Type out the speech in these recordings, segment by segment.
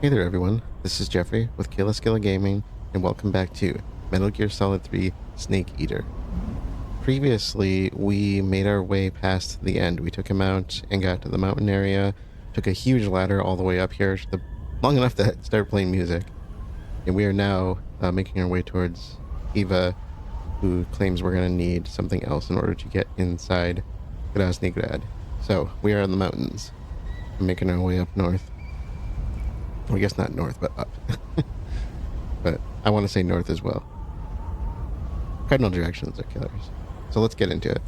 Hey there everyone, this is Jeffrey with Killaskila Gaming, and welcome back to Metal Gear Solid 3 Snake Eater. Previously, we made our way past the end. We took him out and got to the mountain area, took a huge ladder all the way up here, long enough to start playing music. And we are now making our way towards Eva, who claims we're going to need something else in order to get inside Grad. So, we are in the mountains. We're making our way up north. Well, I guess not north, but up. But I want to say north as well. Cardinal directions are killers. So let's get into it.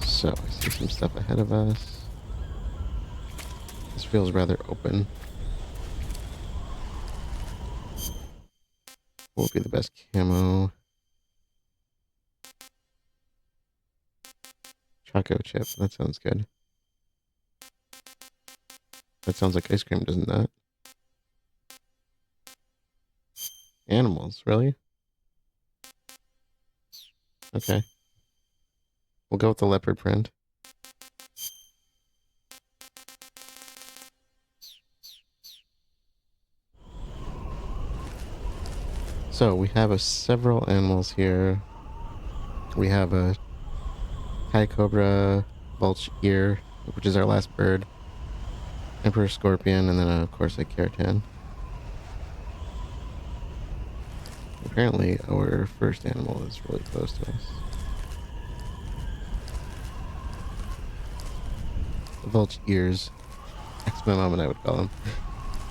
So I see some stuff ahead of us. This feels rather open. What would be the best camo? Choco chip. That sounds good. That sounds like ice cream, doesn't that? Animals, really? Okay. We'll go with the leopard print. So we have several animals here. We have a high cobra, vulture ear, which is our last bird, emperor scorpion, and then of course a keratin. Apparently our first animal is really close to us. The vulture ears. X-Men moment I would call them.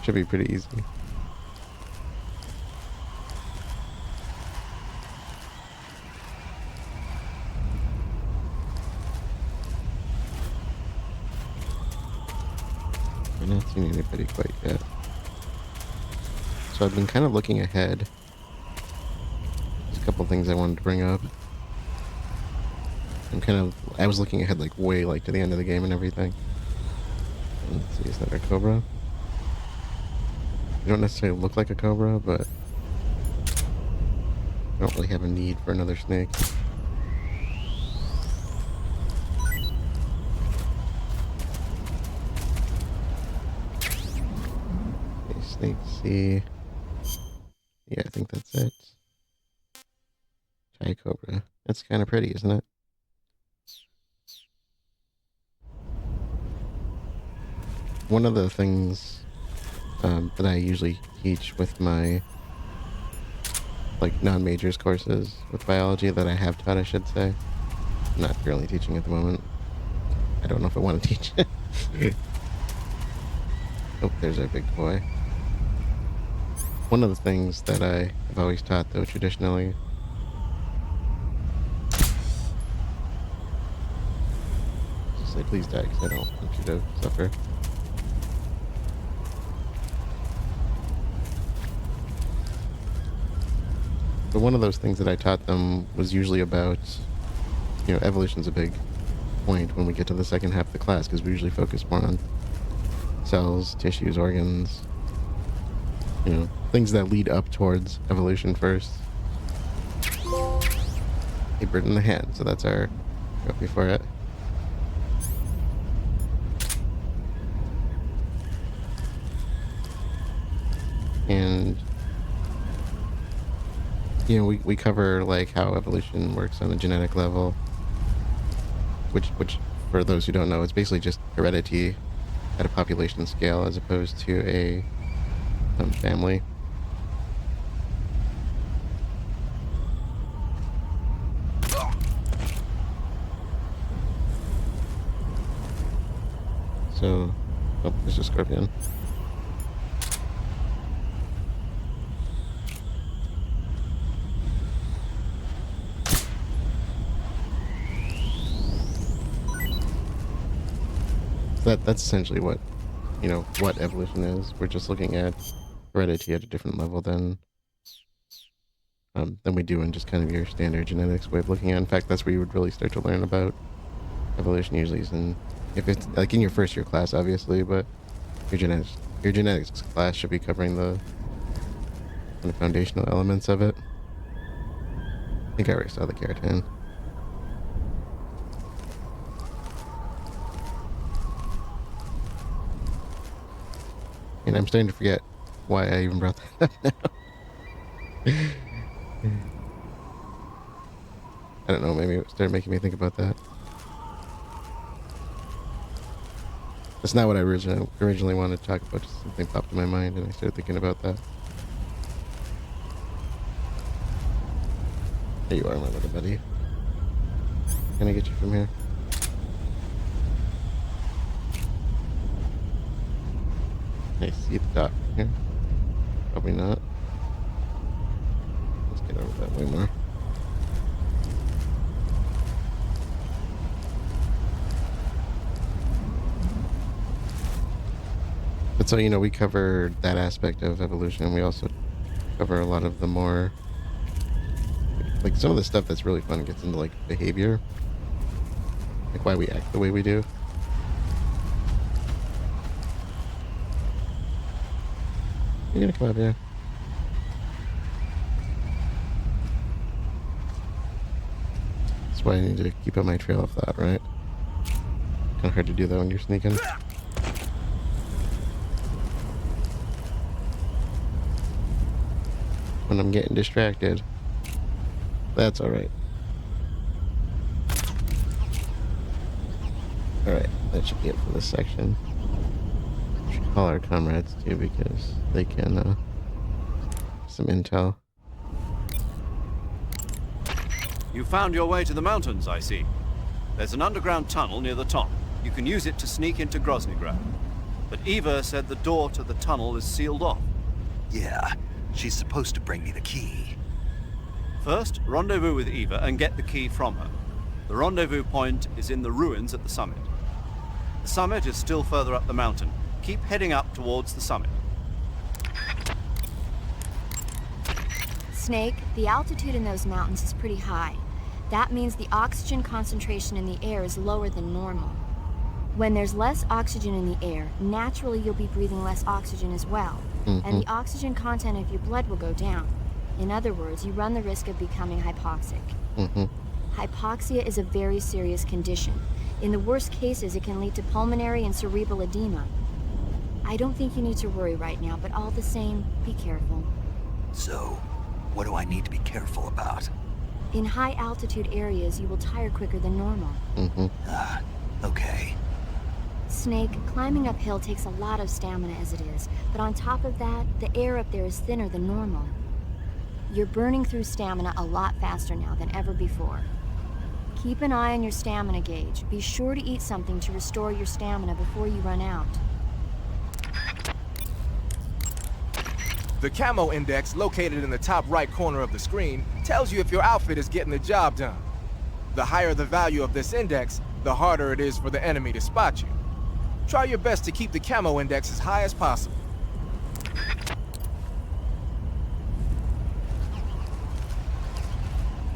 Should be pretty easy. I'm not seeing anybody quite yet. So I've been kind of looking ahead. There's a couple things I wanted to bring up. I was looking ahead like way like to the end of the game and everything. Let's see, is that a cobra? You don't necessarily look like a cobra, but I don't really have a need for another snake. Okay, snake C. Yeah, I think that's it. Thai cobra. That's kind of pretty, isn't it? One of the things that I usually teach with my like non-majors courses with biology that I have taught, I should say. I'm not currently teaching at the moment. I don't know if I want to teach it. Oh, there's our big boy. One of the things that I have always taught, though, traditionally, just say please die, because I don't want you to suffer. But one of those things that I taught them was usually about, evolution's a big point when we get to the second half of the class, because we usually focus more on cells, tissues, organs, things that lead up towards evolution first. A bird in the hand, so that's our trophy for it. And we cover like how evolution works on a genetic level, which for those who don't know, it's basically just heredity at a population scale as opposed to a family. So, oh, there's a scorpion. That's essentially what evolution is. We're just looking at heredity at a different level than we do in just kind of your standard genetics way of looking at it. In fact, that's where you would really start to learn about evolution usually is if it's like in your first year class, obviously, but your genetics class should be covering the kind of foundational elements of it. I think I already saw the keratin. And I'm starting to forget why I even brought that up now. I don't know, maybe it started making me think about that. That's not what I originally wanted to talk about, just something popped in my mind and I started thinking about that. There you are, my little buddy. Can I get you from here? Can I see the dock from here? Probably not. Let's get over that way more. But so, you know, we cover that aspect of evolution, and we also cover a lot of the more, like some of the stuff that's really fun gets into like behavior, like why we act the way we do. You're gonna come up here. That's why I need to keep on my trail of thought, right? Kind of hard to do that when you're sneaking. When I'm getting distracted. That's alright. Alright, that should be it for this section. We should call our comrades too because they can some intel. You found your way to the mountains, I see. There's an underground tunnel near the top. You can use it to sneak into Groznyj. But Eva said the door to the tunnel is sealed off. Yeah, she's supposed to bring me the key. First, rendezvous with Eva and get the key from her. The rendezvous point is in the ruins at the summit. The summit is still further up the mountain. Keep heading up towards the summit. Snake, the altitude in those mountains is pretty high. That means the oxygen concentration in the air is lower than normal. When there's less oxygen in the air, naturally you'll be breathing less oxygen as well. And the oxygen content of your blood will go down. In other words, you run the risk of becoming hypoxic. Hypoxia is a very serious condition. In the worst cases, it can lead to pulmonary and cerebral edema. I don't think you need to worry right now, but all the same, be careful. So, what do I need to be careful about? In high altitude areas, you will tire quicker than normal. Okay. Snake, climbing uphill takes a lot of stamina as it is, but on top of that, the air up there is thinner than normal. You're burning through stamina a lot faster now than ever before. Keep an eye on your stamina gauge. Be sure to eat something to restore your stamina before you run out. The camo index, located in the top right corner of the screen, tells you if your outfit is getting the job done. The higher the value of this index, the harder it is for the enemy to spot you. Try your best to keep the camo index as high as possible.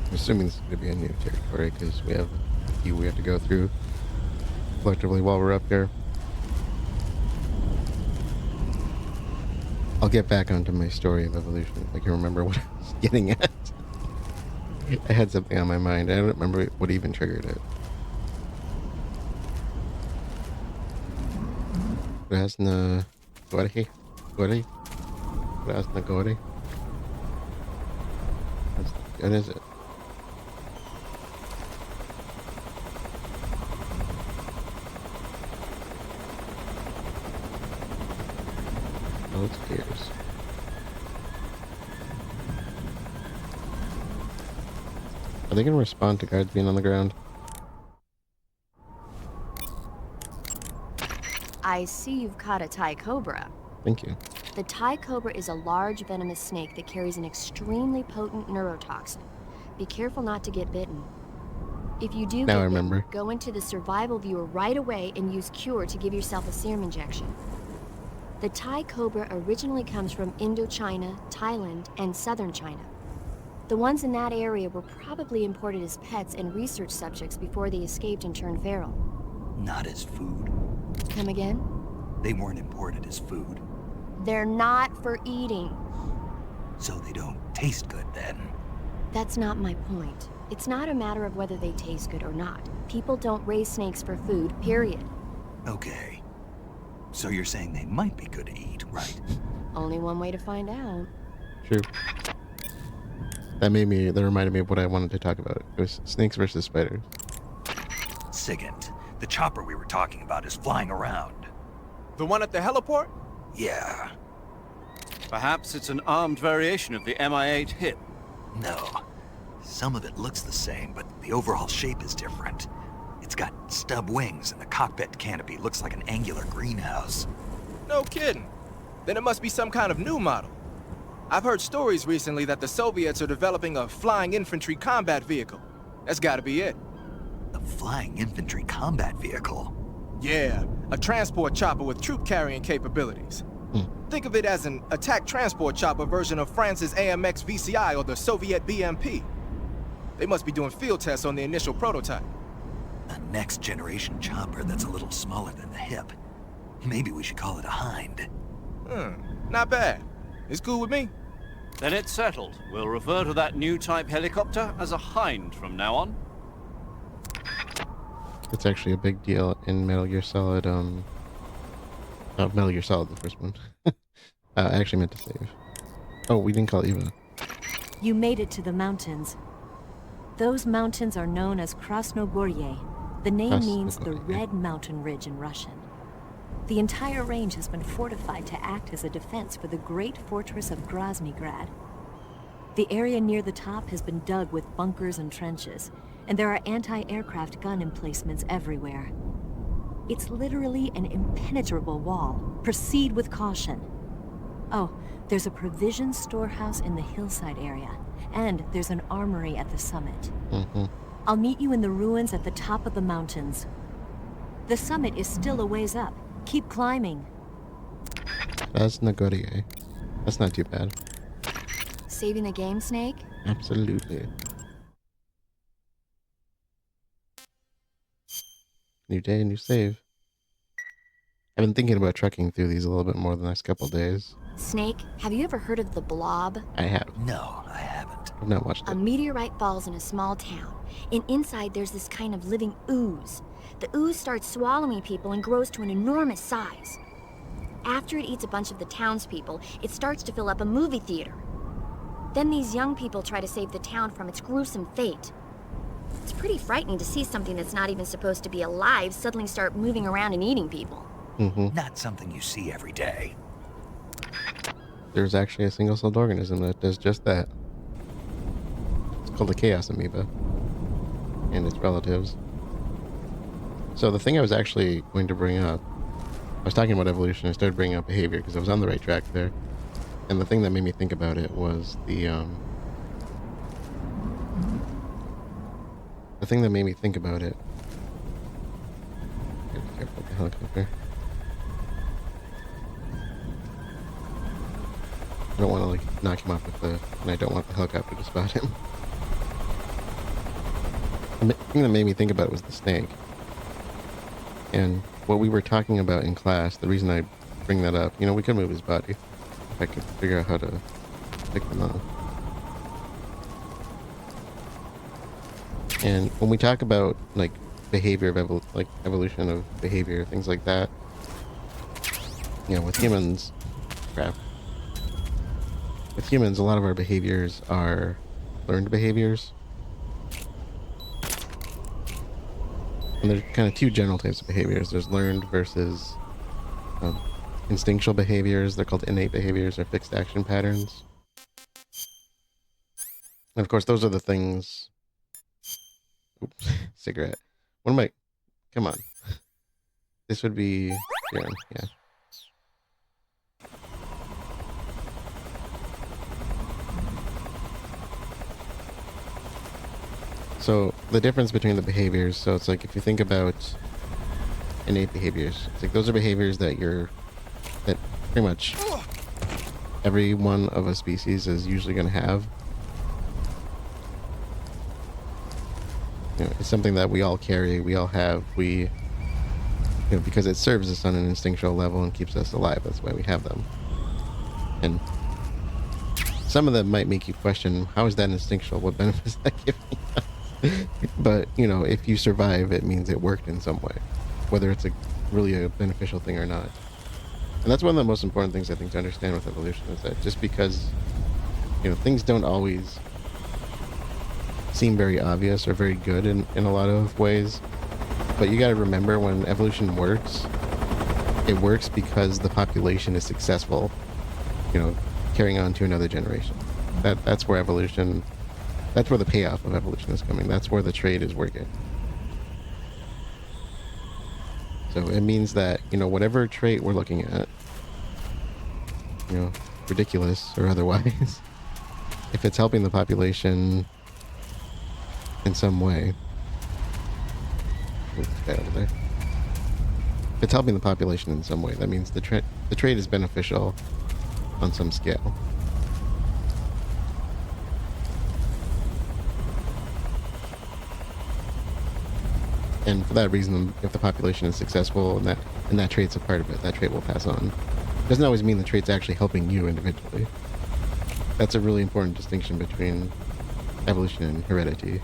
I'm assuming this is going to be a new territory because we have a few we have to go through collectively while we're up here. I'll get back onto my story of evolution if I can remember what I was getting at. I had something on my mind. I don't remember what even triggered it. Krasnogorje? Krasnogorje? What is it? Oh, it's gears. Are they going to respond to guards being on the ground? I see you've caught a Thai cobra. Thank you. The Thai cobra is a large venomous snake that carries an extremely potent neurotoxin. Be careful not to get bitten. If you do Now I get remember. bitten, go into the survival viewer right away and use Cure to give yourself a serum injection. The Thai cobra originally comes from Indochina, Thailand, and southern China. The ones in that area were probably imported as pets and research subjects before they escaped and turned feral. Not as food. Come again? They weren't imported as food. They're not for eating. So they don't taste good then. That's not my point. It's not a matter of whether they taste good or not. People don't raise snakes for food, period. Okay. So you're saying they might be good to eat, right? Only one way to find out. True. That reminded me of what I wanted to talk about. It was snakes versus spiders. Sigint, the chopper we were talking about is flying around. The one at the heliport? Yeah. Perhaps it's an armed variation of the Mi-8 hip. No. Some of it looks the same, but the overall shape is different. It's got stub wings, and the cockpit canopy looks like an angular greenhouse. No kidding. Then it must be some kind of new model. I've heard stories recently that the Soviets are developing a flying infantry combat vehicle. That's gotta be it. A flying infantry combat vehicle? Yeah, a transport chopper with troop-carrying capabilities. Think of it as an attack transport chopper version of France's AMX VCI or the Soviet BMP. They must be doing field tests on the initial prototype. A next-generation chopper that's a little smaller than the hip. Maybe we should call it a hind. Not bad. It's cool with me. Then it's settled. We'll refer to that new type helicopter as a hind from now on. It's actually a big deal in Metal Gear Solid, Metal Gear Solid, the first one. I actually meant to save. Oh, we didn't call Eva. You made it to the mountains. Those mountains are known as Krasnogorje. The name means the Red Mountain Ridge in Russian. The entire range has been fortified to act as a defense for the great fortress of Grad. The area near the top has been dug with bunkers and trenches, and there are anti-aircraft gun emplacements everywhere. It's literally an impenetrable wall. Proceed with caution. Oh, there's a provision storehouse in the hillside area, and there's an armory at the summit. I'll meet you in the ruins at the top of the mountains. The summit is still a ways up. Keep climbing. Krasnogorje. That's not too bad. Saving the game, Snake? Absolutely. New day, new save. I've been thinking about trekking through these a little bit more the next couple days. Snake, have you ever heard of the Blob? I have. No, I haven't. I've not watched A it. meteorite falls in a small town, and inside there's this kind of living ooze. The ooze starts swallowing people and grows to an enormous size. After it eats a bunch of the townspeople, it starts to fill up a movie theater. Then these young people try to save the town from its gruesome fate. It's pretty frightening to see something that's not even supposed to be alive suddenly start moving around and eating people. Not something you see every day. There's actually a single-celled organism that does just that. It's called a chaos amoeba. And its relatives. So the thing I was actually going to bring up, I was talking about evolution, I started bringing up behavior because I was on the right track there. And the thing that made me think about it was the thing that made me think about it. Gotta be careful with the helicopter. I don't want to like knock him off with the, and I don't want the helicopter to spot him. The thing that made me think about it was the snake. And what we were talking about in class, the reason I bring that up, you know, we could move his body. If I could figure out how to pick them up. And when we talk about like behavior of evolution of behavior, things like that, you know, with humans, with humans, a lot of our behaviors are learned behaviors. And there's kind of two general types of behaviors. There's learned versus instinctual behaviors. They're called innate behaviors or fixed action patterns. And of course, those are the things... Oops, cigarette. What am I... Come on. This would be... Yeah. So the difference between the behaviors, so it's like if you think about innate behaviors, it's like those are behaviors that that pretty much every one of a species is usually going to have. You know, it's something that we all carry, we all have, you know, because it serves us on an instinctual level and keeps us alive. That's why we have them. And some of them might make you question, how is that instinctual? What benefit is that giving us? But, you know, if you survive, it means it worked in some way, whether it's really a beneficial thing or not. And that's one of the most important things I think to understand with evolution, is that just because, things don't always seem very obvious or very good in a lot of ways, but you got to remember, when evolution works, it works because the population is successful, carrying on to another generation. That's where evolution, that's where the payoff of evolution is coming. That's where the trade is working. So it means that, whatever trait we're looking at, ridiculous or otherwise, if it's helping the population in some way, move this guy over there. If it's helping the population in some way, that means the trade is beneficial on some scale. And for that reason, if the population is successful and that trait's a part of it, that trait will pass on. It doesn't always mean the trait's actually helping you individually. That's a really important distinction between evolution and heredity.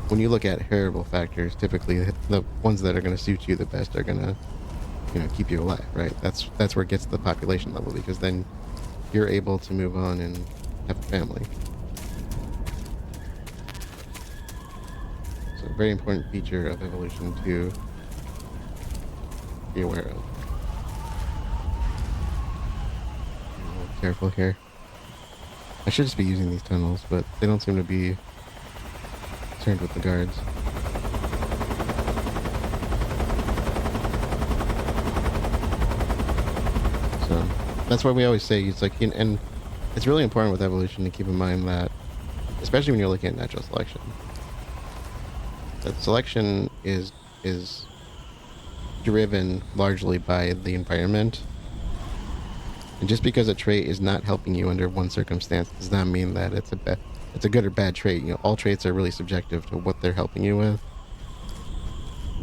When you look at heritable factors, typically the ones that are going to suit you the best are going to, keep you alive, right? That's where it gets to the population level, because then you're able to move on and have a family. So a very important feature of evolution to be aware of. Be a little careful here. I should just be using these tunnels, but they don't seem to be concerned with the guards. So that's why we always say, it's like, and it's really important with evolution to keep in mind that, especially when you're looking at natural selection, that selection is driven largely by the environment. And just because a trait is not helping you under one circumstance does not mean that it's a good or bad trait. All traits are really subjective to what they're helping you with.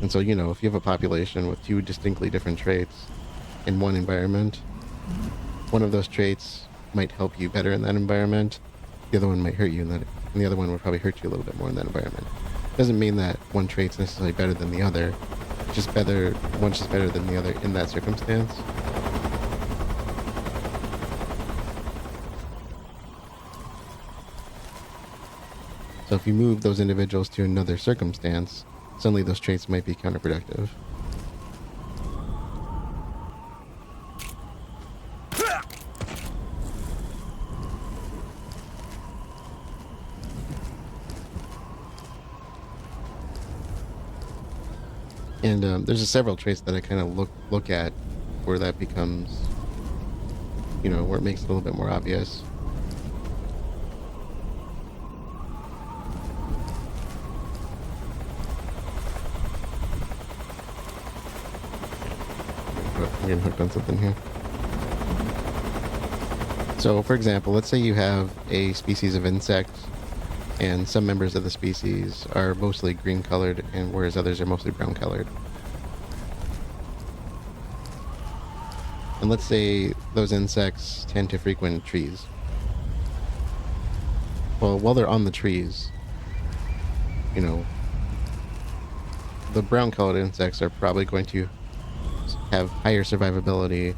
And so, if you have a population with two distinctly different traits in one environment, one of those traits might help you better in that environment, the other one might hurt you in that, and the other one would probably hurt you a little bit more in that environment. Doesn't mean that one trait's necessarily better than the other. It's just one's just better than the other in that circumstance. So if you move those individuals to another circumstance, suddenly those traits might be counterproductive. And there's several traits that I kind of look at where that becomes, where it makes it a little bit more obvious. I'm getting hooked on something here. So, for example, let's say you have a species of insect, and some members of the species are mostly green colored, and whereas others are mostly brown colored. And let's say those insects tend to frequent trees. Well, while they're on the trees, the brown colored insects are probably going to have higher survivability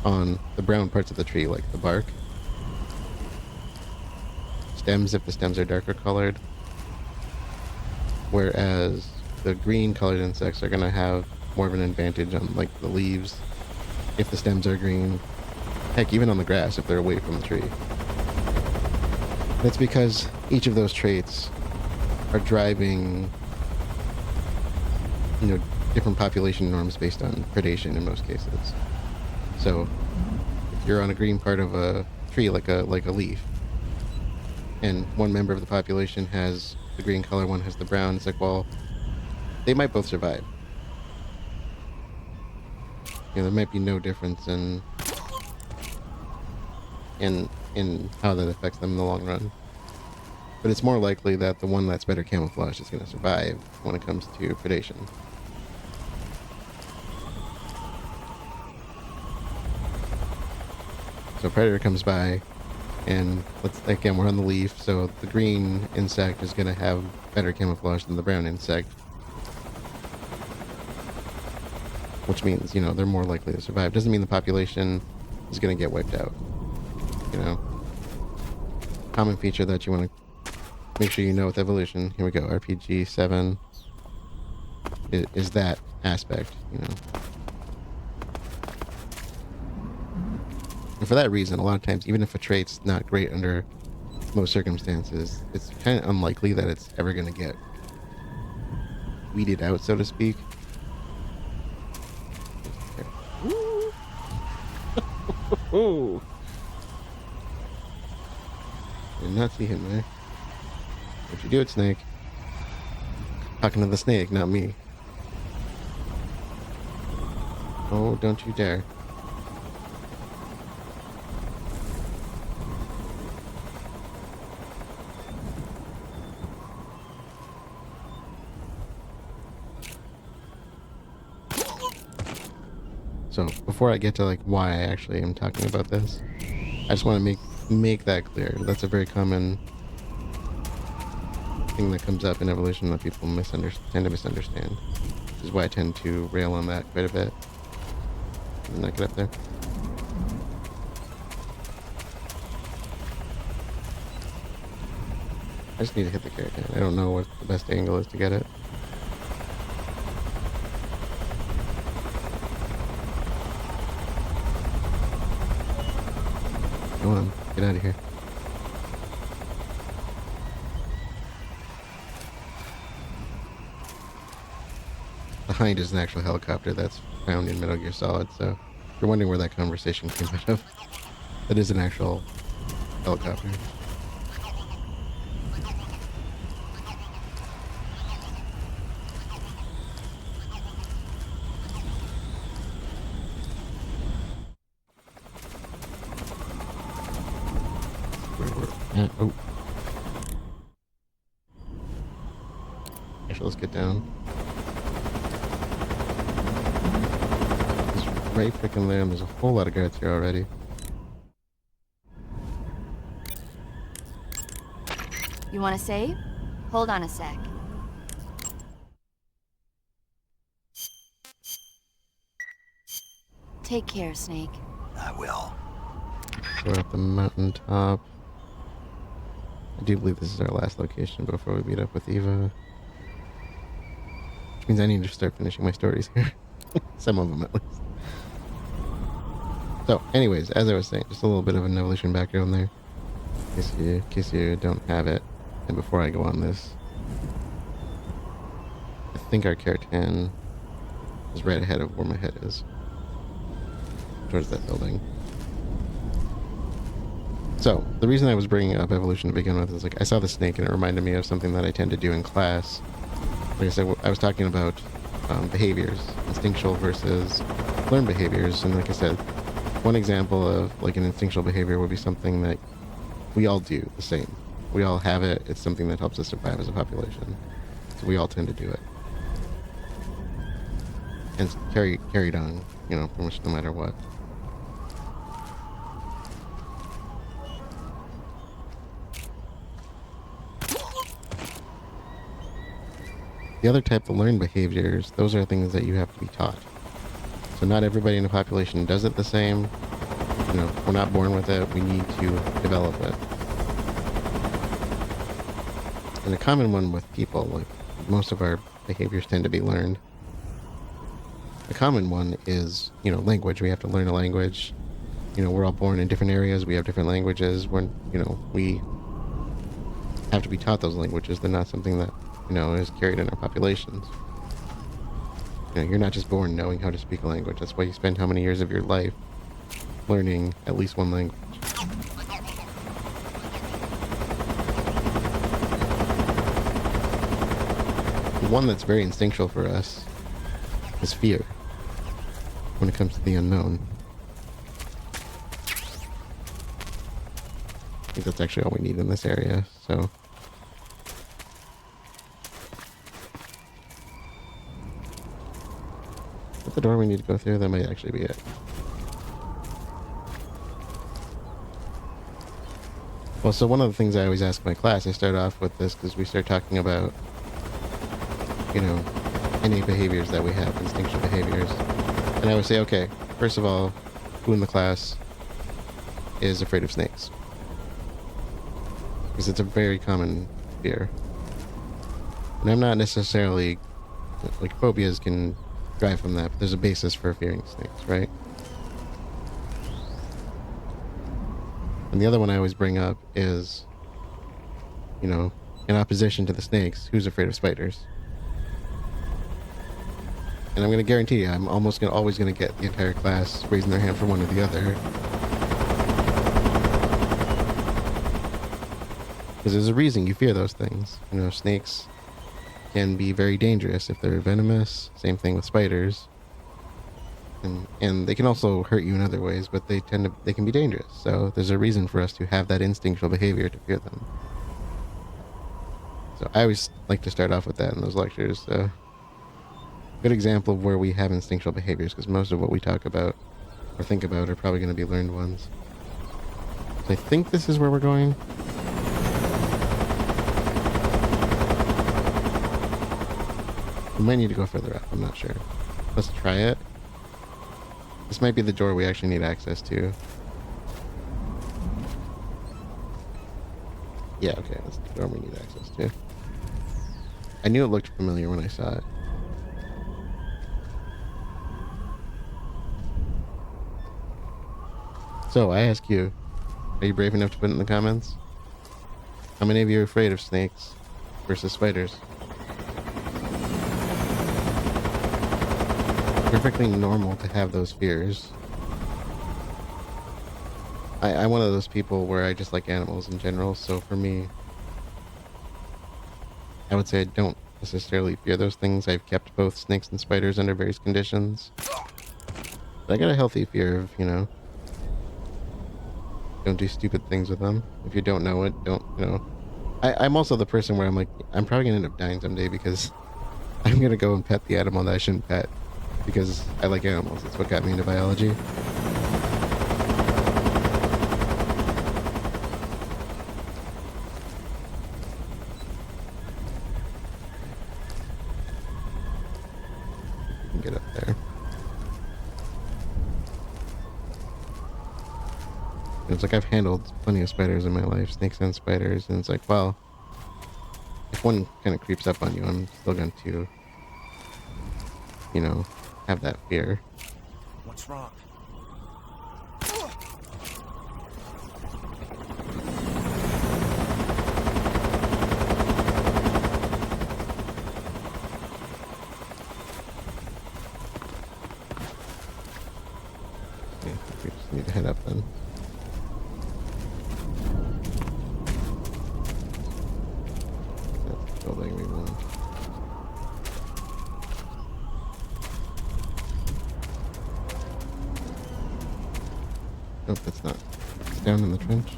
on the brown parts of the tree, like the bark. Stems, if the stems are darker colored. Whereas the green colored insects are going to have more of an advantage on, like, the leaves, if the stems are green. Heck, even on the grass if they're away from the tree. That's because each of those traits are driving, different population norms based on predation in most cases. So if you're on a green part of a tree, like a leaf, and one member of the population has the green color, one has the brown, it's like, well, they might both survive. There might be no difference in how that affects them in the long run. But it's more likely that the one that's better camouflaged is going to survive when it comes to predation. So a predator comes by, and we're on the leaf, so the green insect is going to have better camouflage than the brown insect. which means, you know, they're more likely to survive. Doesn't mean the population is going to get wiped out. You know, common feature that you want to make sure you know with evolution. Here we go. RPG 7 is that aspect, you know. And for that reason, a lot of times, even if a trait's not great under most circumstances, it's kind of unlikely that it's ever going to get weeded out, so to speak. Oh! Did not see him there. Don't you do it, snake. Talking to the snake, not me. Oh, don't you dare. So before I get to like why I actually am talking about this, I just want to make that clear. That's a very common thing that comes up in evolution that people tend to misunderstand. Which is why I tend to rail on that quite a bit. And not get up there. I just need to hit the carrot. I don't know what the best angle is to get it. Go on, get out of here. The Hind is an actual helicopter that's found in Metal Gear Solid, so if you're wondering where that conversation came out of, that is an actual helicopter. Oh. Actually, let's get down. It's right freaking there, and there's a whole lot of guards here already. You want to save? Hold on a sec. Take care, Snake. I will. We're at the mountaintop. I do believe this is our last location before we meet up with Eva. Which means I need to start finishing my stories here. Some of them at least. So, anyways, as I was saying, just a little bit of an evolution background there. In case you don't have it. And before I go on this, I think our Keratin is right ahead of where my head is. Towards that building. So, the reason I was bringing up evolution to begin with is like I saw the snake and it reminded me of something that I tend to do in class. Like I said, I was talking about behaviors, instinctual versus learned behaviors, and like I said, one example of like an instinctual behavior would be something that we all do the same. We all have it. It's something that helps us survive as a population. So we all tend to do it. And it's carried on, you know, pretty much no matter what. The other type of learned behaviors, those are things that you have to be taught. So not everybody in the population does it the same. You know, we're not born with it. We need to develop it. And a common one with people, like most of our behaviors tend to be learned. A common one is, you know, language. We have to learn a language. You know, we're all born in different areas. We have different languages. We have to be taught those languages. They're not something that, you know, is carried in our populations. You know, you're not just born knowing how to speak a language. That's why you spend how many years of your life learning at least one language. The one that's very instinctual for us is fear when it comes to the unknown. I think that's actually all we need in this area, so... the door we need to go through, that might actually be it. Well, so one of the things I always ask my class, I start off with this because we start talking about, you know, innate behaviors that we have, instinctual behaviors. And I would say, okay, first of all, who in the class is afraid of snakes? Because it's a very common fear. And I'm not necessarily, like, phobias can drive from that, but there's a basis for fearing snakes, right? And the other one I always bring up is, you know, in opposition to the snakes, who's afraid of spiders? And I'm going to guarantee you, I'm always going to get the entire class raising their hand for one or the other. Because there's a reason you fear those things. You know, snakes can be very dangerous if they're venomous. Same thing with spiders. And they can also hurt you in other ways, but they can be dangerous. So there's a reason for us to have that instinctual behavior to fear them. So I always like to start off with that in those lectures. Good example of where we have instinctual behaviors, because most of what we talk about or think about are probably going to be learned ones. So I think this is where we're going. We might need to go further up, I'm not sure. Let's try it. This might be the door we actually need access to. Yeah, okay, that's the door we need access to. I knew it looked familiar when I saw it. So, I ask you, are you brave enough to put it in the comments? How many of you are afraid of snakes versus spiders? Perfectly normal to have those fears. I'm one of those people where I just like animals in general, so for me, I would say I don't necessarily fear those things. I've kept both snakes and spiders under various conditions. But I got a healthy fear of, you know, don't do stupid things with them. If you don't know it, don't, you know. I'm also the person where I'm like, I'm probably gonna end up dying someday because I'm gonna go and pet the animal that I shouldn't pet because I like animals. That's what got me into biology. You can get up there. It's like I've handled plenty of spiders in my life, snakes and spiders, and it's like, well, if one kind of creeps up on you, I'm still going to, you know, have that fear. What's wrong? Okay, we just need to head up then. That's the building we want. Nope, that's not. It's down in the trench.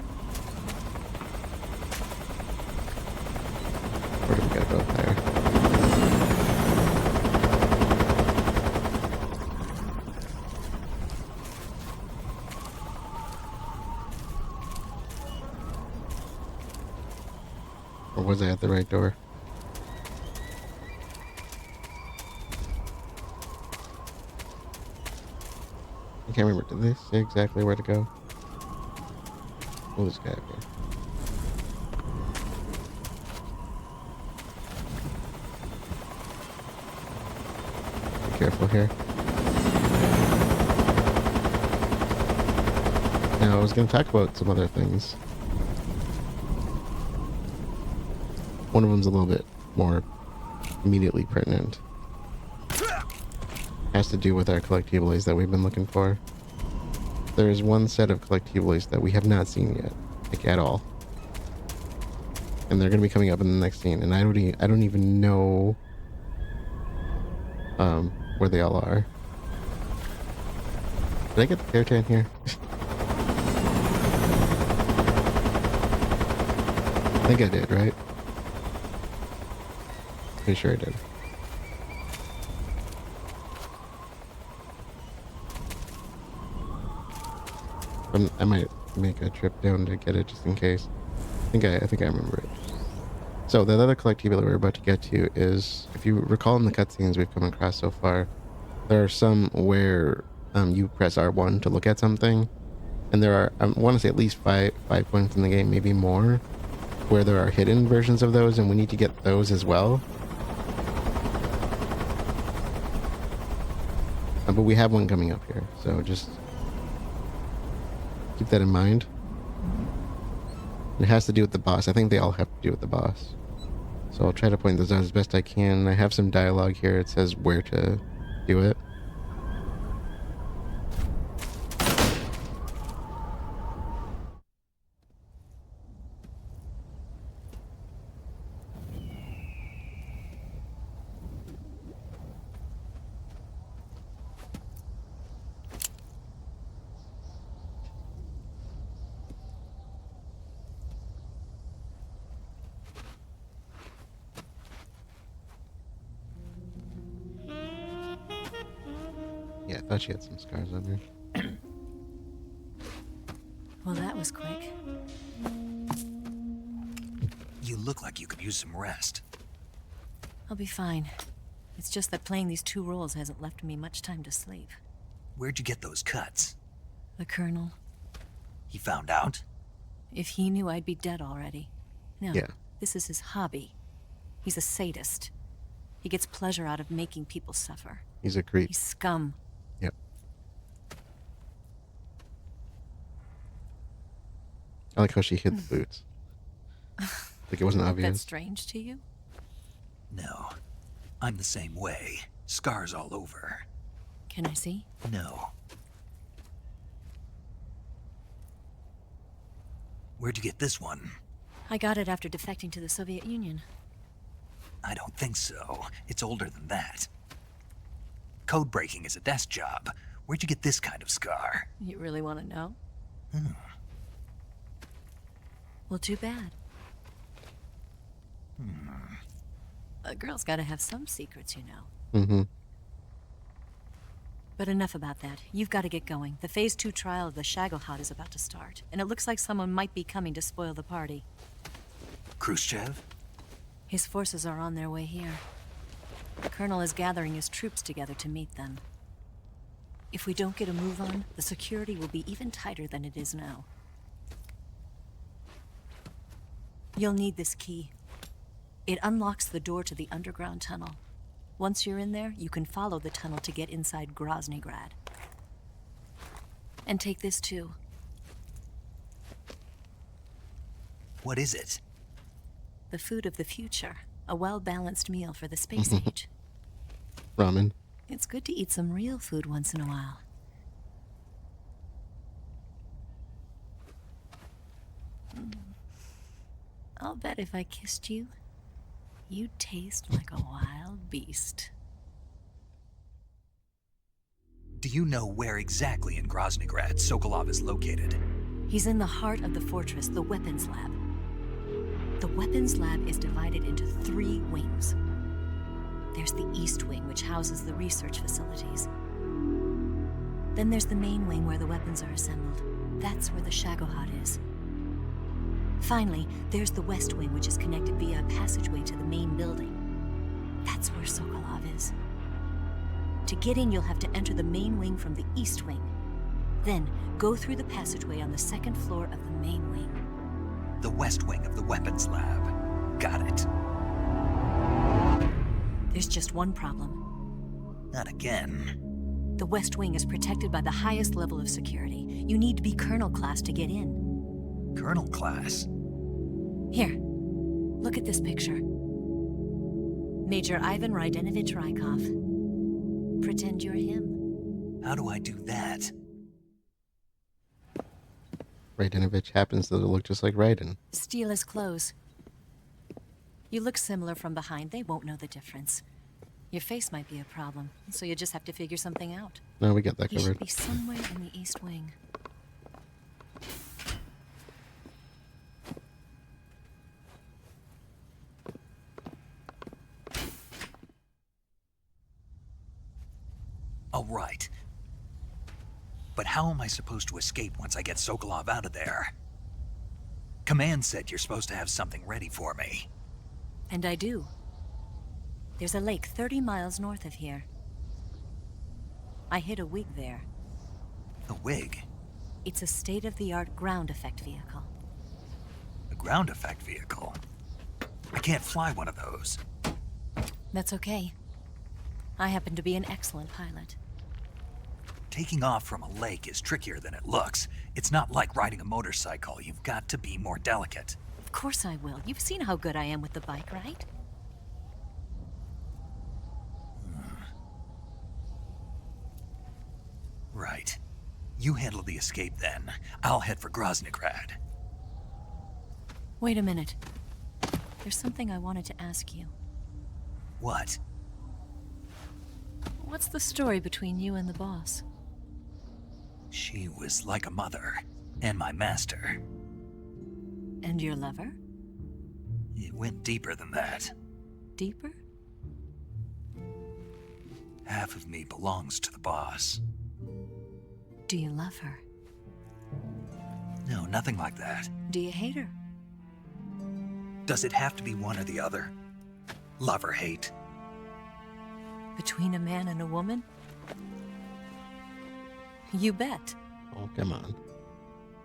Or do we gotta go up higher? Or was I at the right door? I can't remember. Did they say exactly where to go? Oh, this guy up here. Be careful here. Now, I was going to talk about some other things. One of them's a little bit more immediately pertinent. Has to do with our collectibles that we've been looking for. There is one set of collectibles that we have not seen yet, like at all, and they're going to be coming up in the next scene. And I don't even know where they all are. Did I get the Tertan here? I think I did, right? Pretty sure I did. I might make a trip down to get it just in case. I think I remember it. So the other collectible we're about to get to is, if you recall in the cutscenes we've come across so far, There are some where you press R1 to look at something, and there are, I want to say, at least five points in the game, maybe more, where there are hidden versions of those, and we need to get those as well. But we have one coming up here, so just keep that in mind. It has to do with the boss. I think they all have to do with the boss. So I'll try to point those out as best I can. I have some dialogue here. It says where to do it. Yeah, I thought she had some scars on her. Well, that was quick. You look like you could use some rest. I'll be fine. It's just that playing these 2 roles hasn't left me much time to sleep. Where'd you get those cuts? The Colonel, He found out? if he knew, I'd be dead already. No, Yeah. this is his hobby. He's a sadist. He gets pleasure out of making people suffer. He's a creep. He's scum. Yep. I like how she hid the boots. Like it wasn't That's obvious. strange to you? No. I'm the same way. Scars all over. Can I see? No. Where'd you get this one? I got it after defecting to the Soviet Union. I don't think so. It's older than that. Code breaking is a desk job. Where'd you get this kind of scar? You really want to know? Well, too bad. A girl's got to have some secrets, you know. Mm-hmm. But enough about that. You've got to get going. The Phase 2 trial of the Shagohod is about to start, and it looks like someone might be coming to spoil the party. Khrushchev? His forces are on their way here. The Colonel is gathering his troops together to meet them. If we don't get a move on, the security will be even tighter than it is now. You'll need this key. It unlocks the door to the underground tunnel. Once you're in there, you can follow the tunnel to get inside Groznyj Grad. And take this too. What is it? The food of the future. A well-balanced meal for the space age. Ramen. It's good to eat some real food once in a while. I'll bet if I kissed you, you'd taste like a wild beast. Do you know where exactly in Groznyj Grad Sokolov is located? He's in the heart of the fortress, the weapons lab. The weapons lab is divided into 3 wings. There's the East Wing, which houses the research facilities. Then there's the main wing where the weapons are assembled. That's where the Shagohod is. Finally, there's the West Wing, which is connected via a passageway to the main building. That's where Sokolov is. To get in, you'll have to enter the main wing from the East Wing. Then, go through the passageway on the 2nd floor of the main wing. The West Wing of the weapons lab. Got it. There's just one problem. Not again. The West Wing is protected by the highest level of security. You need to be Colonel class to get in. Colonel class? Here, look at this picture. Major Ivan Rydenovich Rykov. Pretend you're him. How do I do that? Rydenovich happens to look just like Raiden. Steal his clothes. You look similar from behind. They won't know the difference. Your face might be a problem, so you just have to figure something out. No, we got that He should covered. be somewhere in the East Wing. All right. But how am I supposed to escape once I get Sokolov out of there? Command said you're supposed to have something ready for me. And I do. There's a lake 30 miles north of here. I hid a wig there. A wig? It's a state-of-the-art ground effect vehicle. A ground effect vehicle? I can't fly one of those. That's okay. I happen to be an excellent pilot. Taking off from a lake is trickier than it looks. It's not like riding a motorcycle. You've got to be more delicate. Of course I will. You've seen how good I am with the bike, right? Right. You handle the escape then. I'll head for Groznyj. Wait a minute. There's something I wanted to ask you. What? What's the story between you and the boss? She was like a mother, and my master. And your lover? It went deeper than that. Deeper? Half of me belongs to the boss. Do you love her? No, nothing like that. Do you hate her? Does it have to be one or the other? Love or hate? Between a man and a woman? You bet. Oh, come on.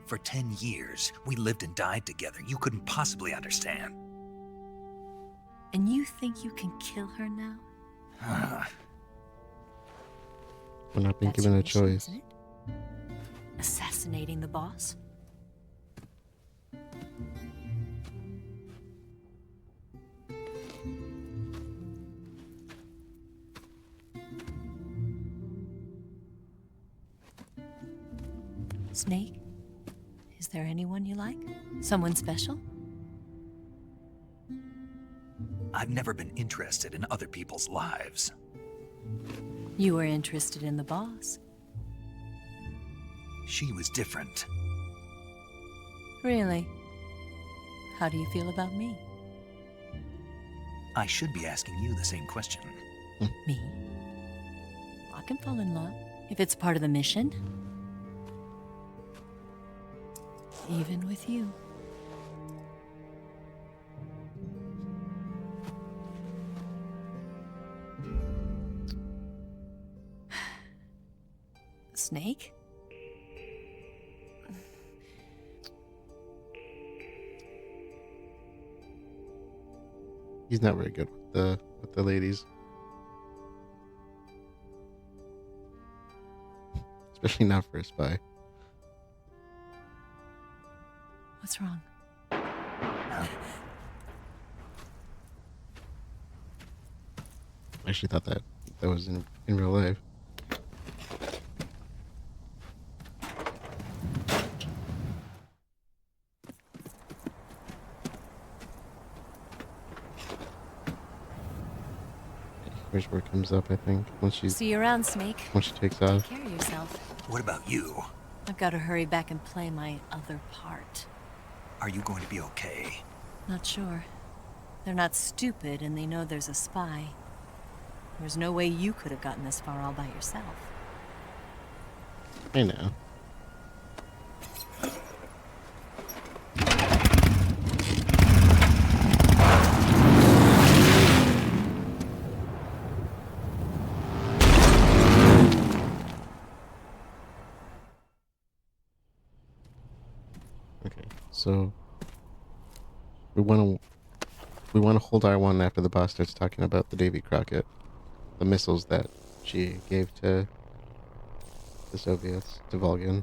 For 10 years, we lived and died together. You couldn't possibly understand. And you think you can kill her now? We're not being That's given your a mission, choice. isn't it? Assassinating the boss? Snake? Is there anyone you like? Someone special? I've never been interested in other people's lives. You were interested in the boss. She was different. Really? How do you feel about me? I should be asking you the same question. Me? I can fall in love if it's part of the mission. Even with you. Snake? He's not very good with the ladies. Especially not for a spy. What's wrong? I actually thought that was in real life. Here's where it comes up, I think, once she See you around, Snake. takes Take off. care of yourself. What about you? I've got to hurry back and play my other part. Are you going to be okay? Not sure. They're not stupid, and they know there's a spy. There's no way you could have gotten this far all by yourself. I know. Okay, so we want to hold R1 after the boss starts talking about the Davy Crockett, the missiles that she gave to the Soviets, to Volgin.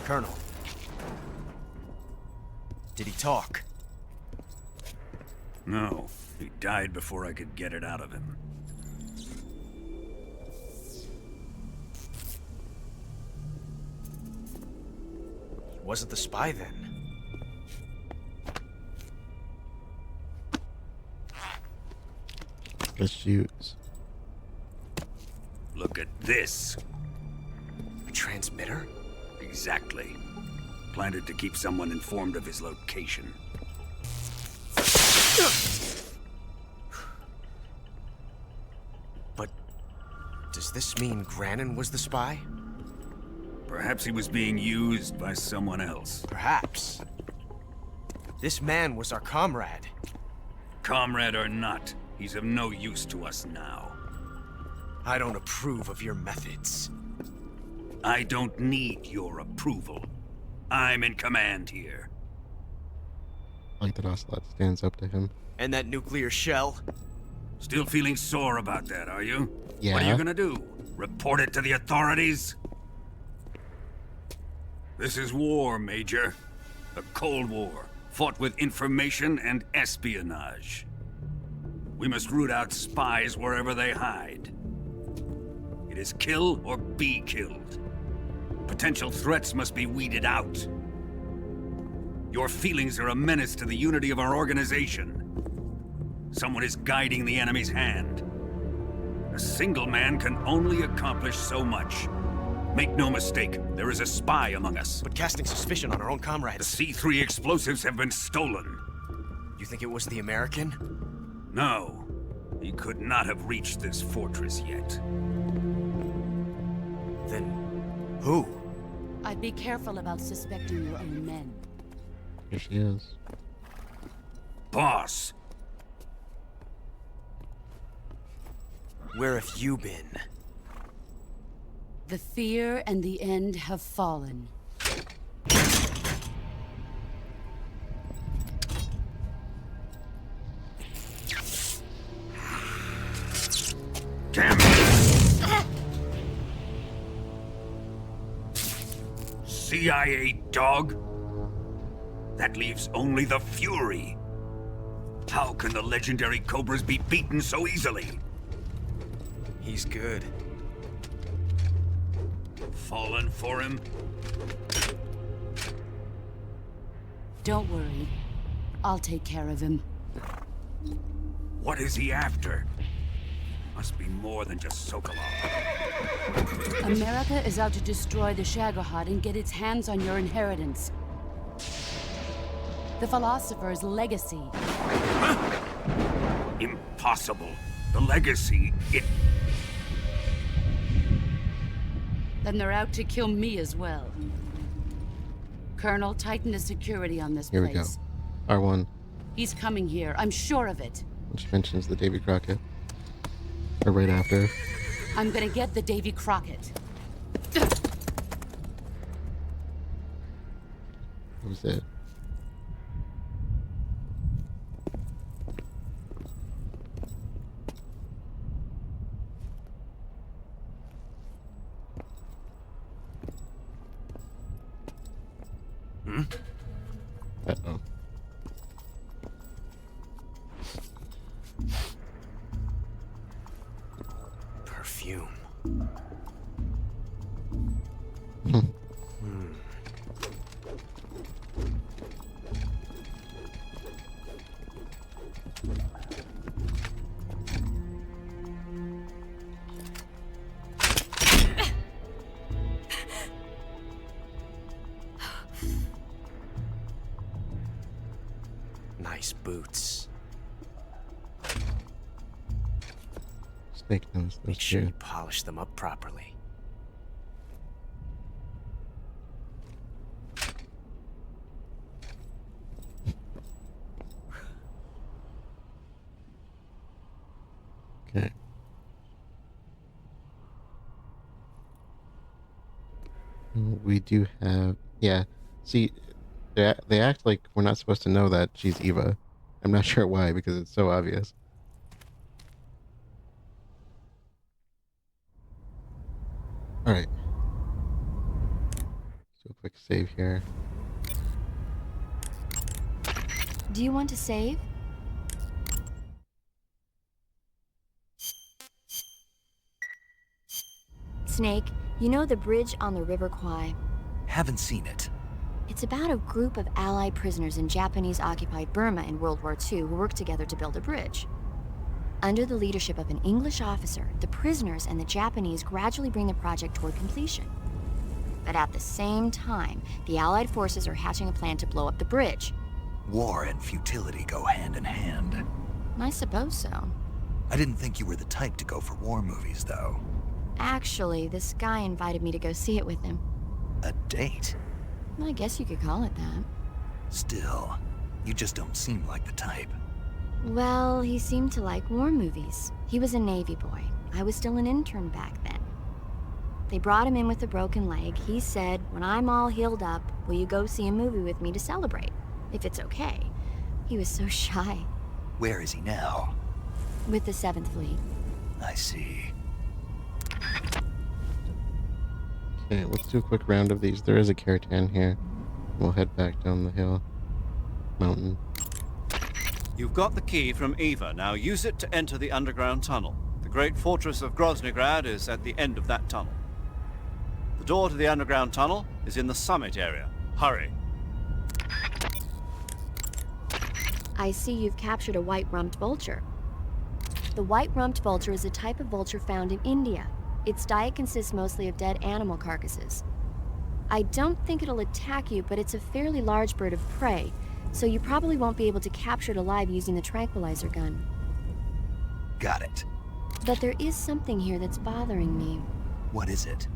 Colonel. Did he talk? No, he died before I could get it out of him. wasn't the spy then. The shoes. Look at this. A transmitter? Exactly. Planted to keep someone informed of his location. But does this mean Granin was the spy? Perhaps he was being used by someone else. Perhaps. This man was our comrade. Comrade or not, he's of no use to us now. I don't approve of your methods. I don't need your approval. I'm in command here. I like that Ocelot stands up to him. And that nuclear shell? Still feeling sore about that, are you? Yeah. What are you gonna do? Report it to the authorities? This is war, Major. A Cold War, fought with information and espionage. We must root out spies wherever they hide. It is kill or be killed. Potential threats must be weeded out. Your feelings are a menace to the unity of our organization. Someone is guiding the enemy's hand. A single man can only accomplish so much. Make no mistake, there is a spy among us. But casting suspicion on our own The comrades. C3 explosives have been stolen. You think it was the American? No, he could not have reached this fortress yet. Then who? I'd be careful about suspecting your own men. Here she is. Boss, Where have you been? The fear and the end have fallen. damn it! CIA dog? That leaves only the Fury. How can the legendary Cobras be beaten so easily? He's good. Fallen for him? Don't worry. I'll take care of him. What is he after? Must be more than just Sokolov. America is out to destroy the Shagohod and get its hands on your inheritance. The philosopher's legacy. Impossible. The legacy, Then they're out to kill me as well. Colonel, tighten the security on this Here we go. place. R1, He's coming here, I'm sure of it. which mentions the Davy Crockett. Or right after. I'm gonna get the Davy Crockett. That was it. Uh-oh. Perfume. Nice boots. Snake knows Make those sure too. you polish them up properly. Okay. We do have, yeah. See, they act like we're not supposed to know that she's Eva. I'm not sure why, because it's so obvious. All right. So quick save here. Do you want to save? Snake, you know the bridge on the River Kwai? Haven't seen it. It's about a group of Allied prisoners in Japanese-occupied Burma in World War II who worked together to build a bridge. Under the leadership of an English officer, the prisoners and the Japanese gradually bring the project toward completion. But at the same time, the Allied forces are hatching a plan to blow up the bridge. War and futility go hand in hand. I suppose so. I didn't think you were the type to go for war movies, though. Actually, this guy invited me to go see it with him. A date? I guess you could call it that. Still, you just don't seem like the type. Well, he seemed to like war movies. He was a Navy boy. I was still an intern back then. They brought him in with a broken leg. He said, when I'm all healed up, will you go see a movie with me to celebrate? If it's okay. He was so shy. Where is he now? With the 7th Fleet. I see. Okay, let's do a quick round of these. There is a Keratan here. We'll head back down the hill. Mountain. You've got the key from Eva. Now use it to enter the underground tunnel. The great fortress of Groznyj is at the end of that tunnel. The door to the underground tunnel is in the summit area. Hurry. I see you've captured a white-rumped vulture. The white-rumped vulture is a type of vulture found in India. Its diet consists mostly of dead animal carcasses. I don't think it'll attack you, but it's a fairly large bird of prey, so you probably won't be able to capture it alive using the tranquilizer gun. Got it. But there is something here that's bothering me. What is it?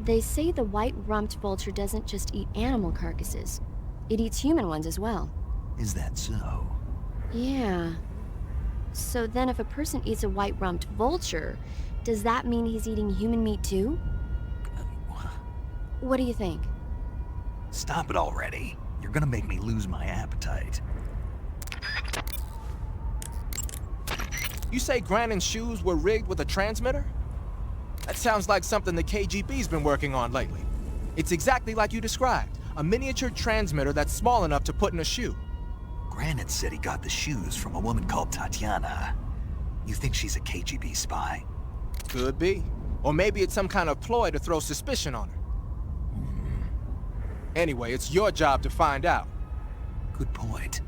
They say the white-rumped vulture doesn't just eat animal carcasses. It eats human ones as well. Is that so? Yeah. So then if a person eats a white-rumped vulture, does that mean he's eating human meat too? What do you think? Stop it already. You're gonna make me lose my appetite. You say Granon's shoes were rigged with a transmitter? That sounds like something the KGB's been working on lately. It's exactly like you described. A miniature transmitter that's small enough to put in a shoe. Granon said he got the shoes from a woman called Tatiana. You think she's a KGB spy? Could be. Or maybe it's some kind of ploy to throw suspicion on her. Anyway, it's your job to find out. Good point.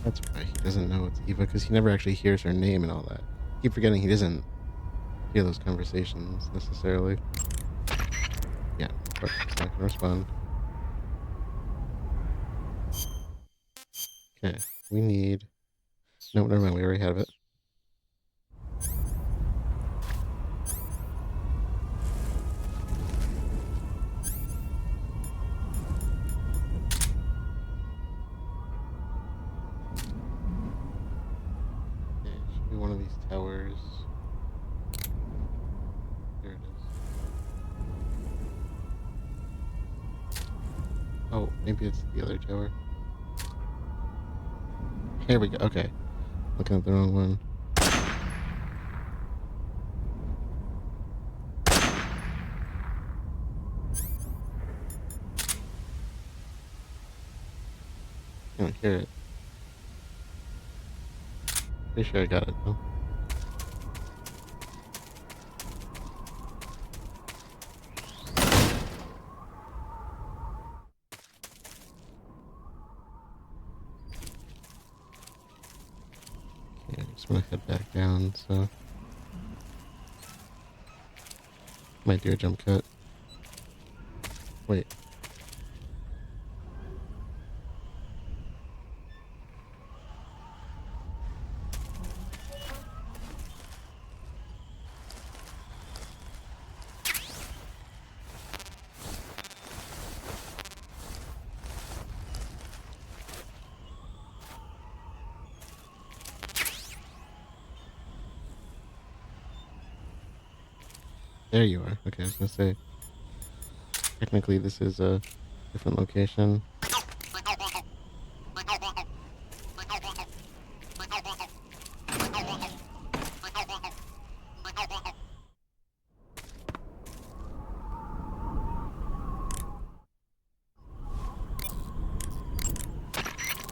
That's why he doesn't know it's Eva, because he never actually hears her name and all that. Keep forgetting he doesn't hear those conversations necessarily. Yeah, of course, it's not gonna respond. Okay, we need... No, never mind, we already have it. Okay, it should be one of these towers. There it is. Oh, maybe it's the other tower. Here we go. Okay. Looking at the wrong one. I don't hear it. Pretty sure I got it though. Okay, I'm just gonna head back down, so might do a jump cut. Wait. There you are. Okay, I was gonna say, technically this is a different location.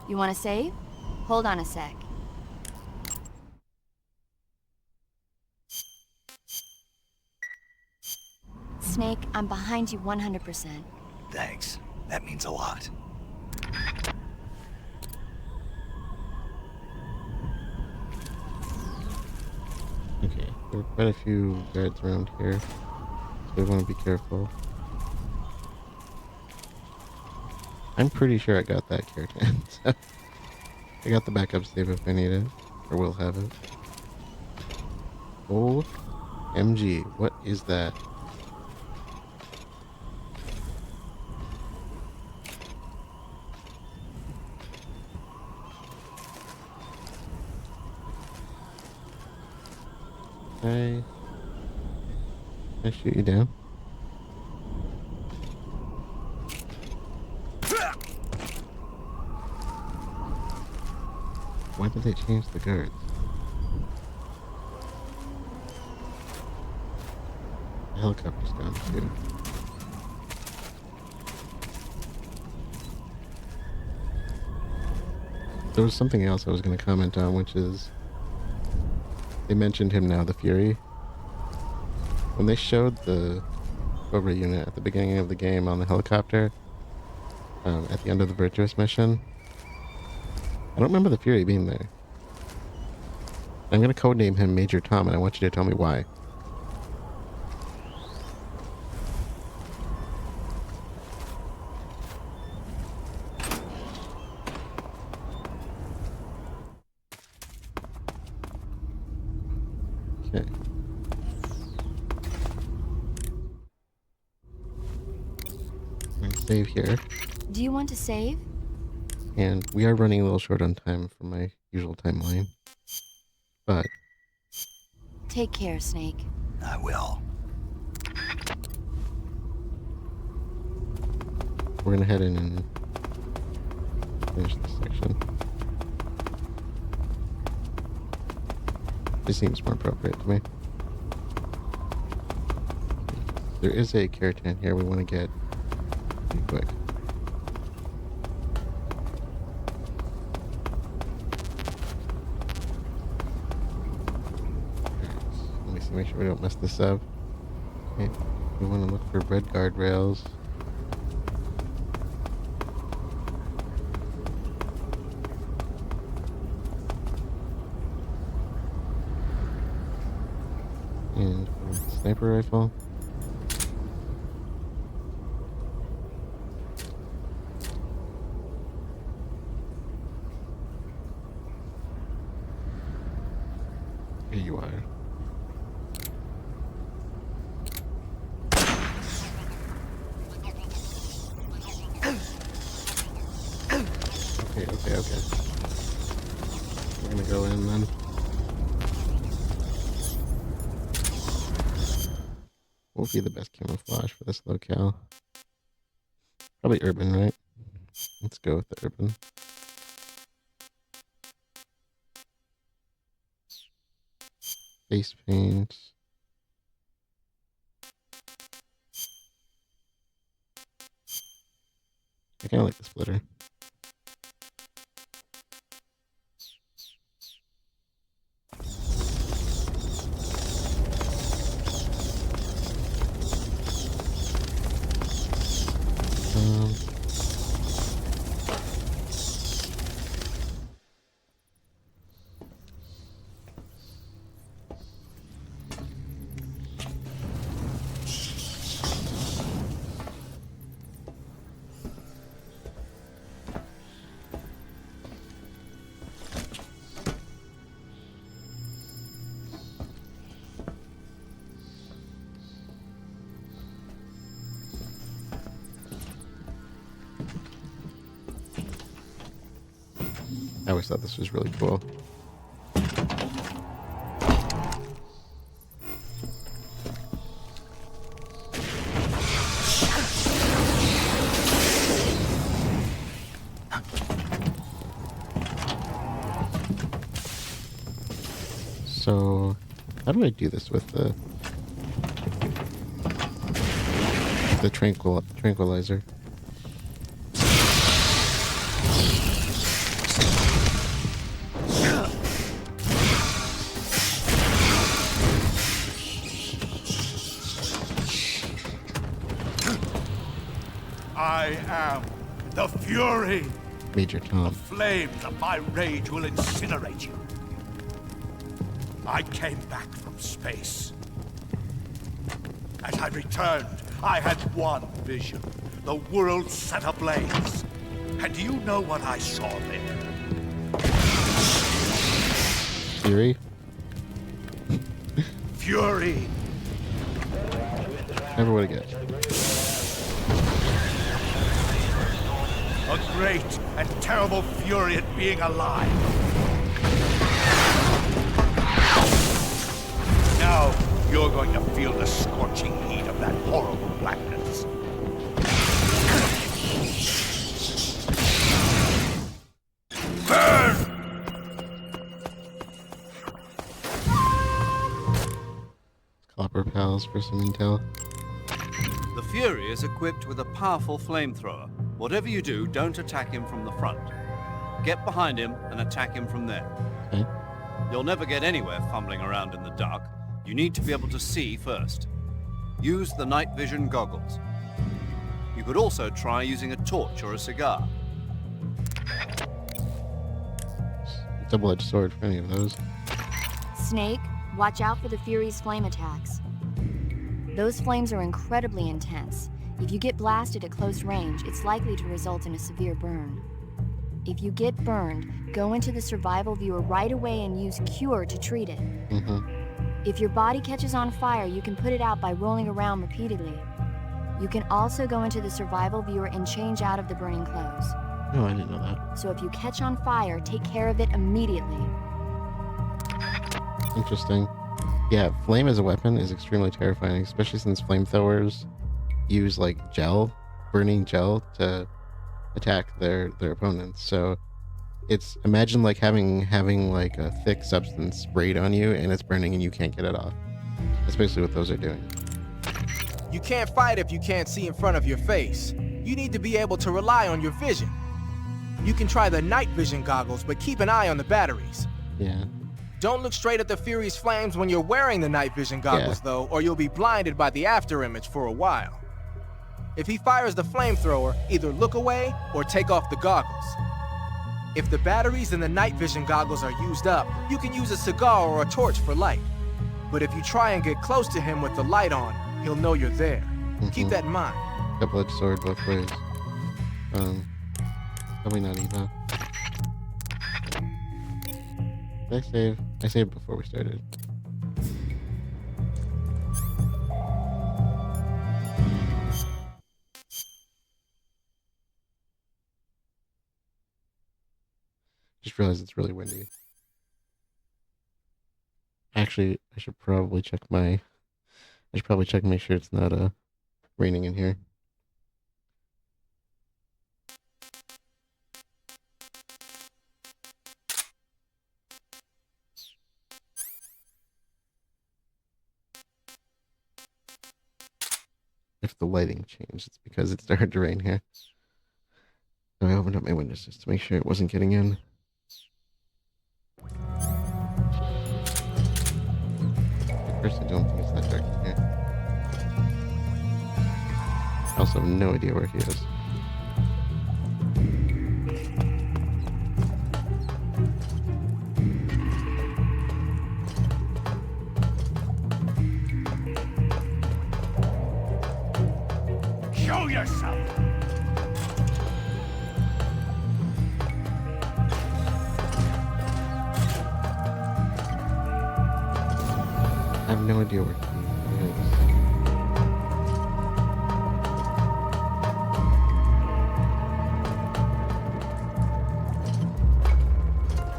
You want to save? Hold on a sec. Snake, I'm behind you 100%. Thanks. That means a lot. Okay, there are quite a few guards around here, so we want to be careful. I'm pretty sure I got that character, so I got the backup save if I need it, or will have it. Oh, MG, what is that? Can I shoot you down? Why did they change the guards? The helicopter's gone too. There was something else I was going to comment on, which is they mentioned him now, the Fury. When they showed the Cobra unit at the beginning of the game on the helicopter, at the end of the Virtuous mission, I don't remember the Fury being there. I'm going to codename him Major Tom, and I want you to tell me why. Okay. I'm going to save here. Do you want to save? And we are running a little short on time for my usual timeline. But Take care, Snake. I will. we're going to head in and finish this section. This seems more appropriate to me. There is a keratin here we want to get pretty quick. Let me see, make sure we don't mess this up. Okay, we want to look for red guardrails. And sniper rifle. Here you are. Okay. We're gonna go in then. What would be the best camouflage for this locale? Probably urban, right? Let's go with the urban. Face paint. I kind of like the splitter. I always thought this was really cool. So, how do I do this with the tranquilizer? I I am the Fury. Major Tom. The flames of my rage will incinerate you. I came back from space. As I returned, I had one vision. The world set ablaze. And do you know what I saw there? Fury? Fury. Never would have guessed. A great and terrible fury at being alive. Now you're going to feel the scorching heat of that horrible blackness. Burn! Copper pals for some intel. The Fury is equipped with a powerful flamethrower. Whatever you do, don't attack him from the front. Get behind him and attack him from there. Okay. You'll never get anywhere fumbling around in the dark. You need to be able to see first. Use the night vision goggles. You could also try using a torch or a cigar. Double-edged sword for any of those. Snake, watch out for the Fury's flame attacks. Those flames are incredibly intense. If you get blasted at close range, it's likely to result in a severe burn. If you get burned, go into the survival viewer right away and use Cure to treat it. If your body catches on fire, you can put it out by rolling around repeatedly. You can also go into the survival viewer and change out of the burning clothes. Oh, I didn't know that. So if you catch on fire, take care of it immediately. Interesting. Yeah, flame as a weapon is extremely terrifying, especially since flamethrowers use like gel, burning gel to attack their opponents. So it's, imagine like having like a thick substance sprayed on you and it's burning and you can't get it off. That's basically what those are doing. You can't fight if you can't see in front of your face. You need to be able to rely on your vision. You can try the night vision goggles, but keep an eye on the batteries. Yeah. Don't look straight at the Fury's flames when you're wearing the night vision goggles, though, or you'll be blinded by the after image for a while. If he fires the flamethrower, either look away or take off the goggles. If the batteries in the night vision goggles are used up, you can use a cigar or a torch for light. But if you try and get close to him with the light on, he'll know you're there. Keep that in mind. Double-edged sword both ways. Probably not Eva. Did I save? I saved before we started. Just realized it's really windy. Actually, I should probably check and make sure it's not raining in here. If the lighting changed, it's because it started to rain here. So I opened up my windows just to make sure it wasn't getting in. I personally don't think it's that dark in here. I also have no idea where he is. Show yourself! I have no idea where he is.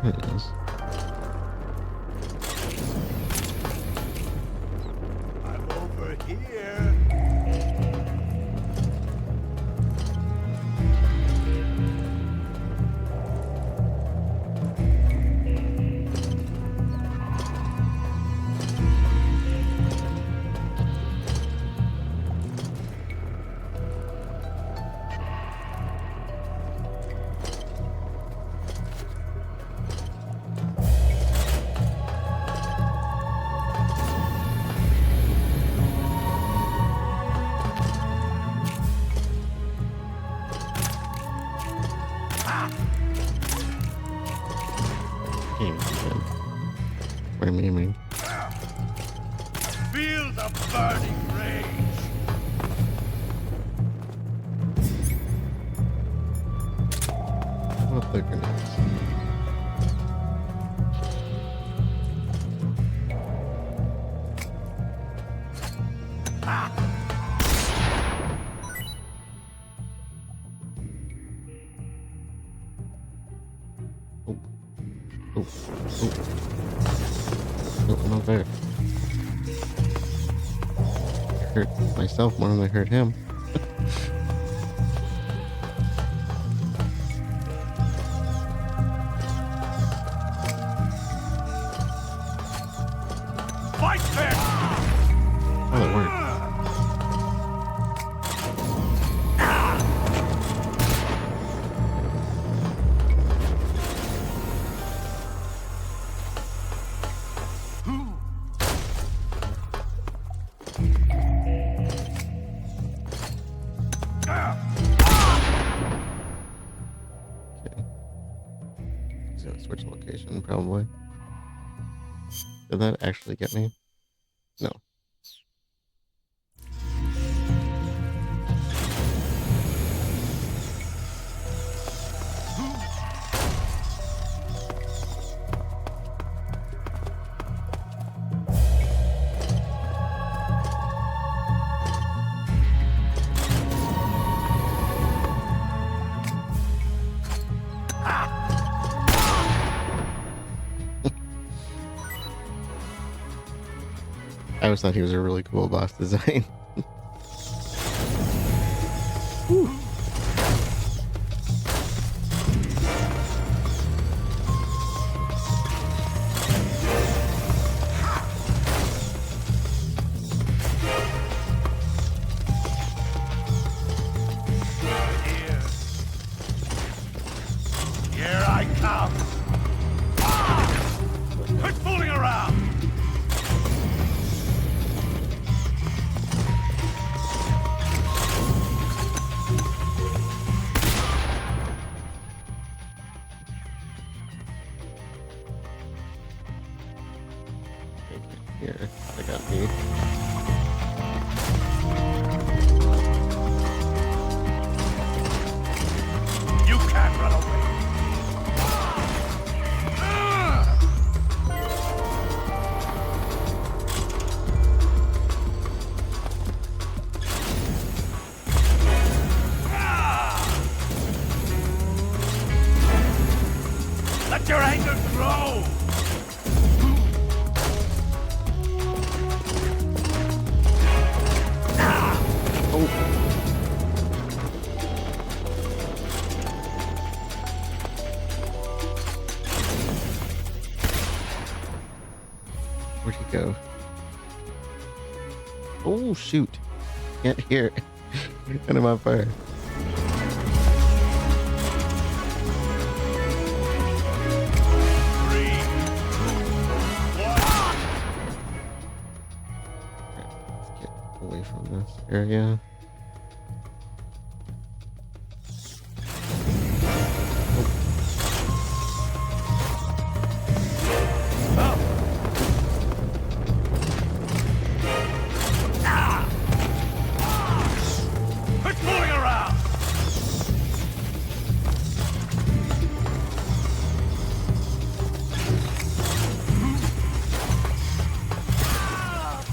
There it is. I'm over here. What am I aiming? Feel the burning rage. What the grenades? Oh. Oh. Oh. No, I'm not there. I hurt myself more than I hurt him. Fight fair. Oh, that worked. So switch location, probably. Did that actually get me? No. I always thought he was a really cool boss design. Here I come. Quit fooling around. Here, I got me. You can't run away. Let your anger grow. Where'd he go? Oh shoot! Can't hear it. And I'm on fire. Let's get away from this area. Quit fooling around.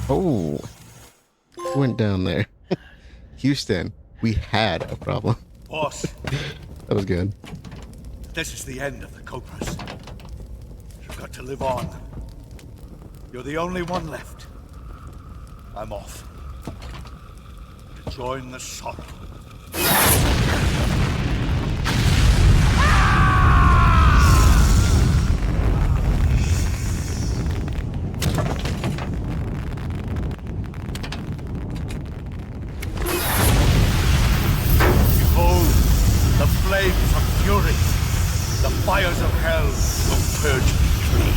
Oh, who went down there? Houston, we had a problem. Boss, That was good. this is the end of the Cobras. You've got to live on. You're the only one left. I'm off. To join the sun. Behold, the flames of fury. The fires of hell will purge me clean.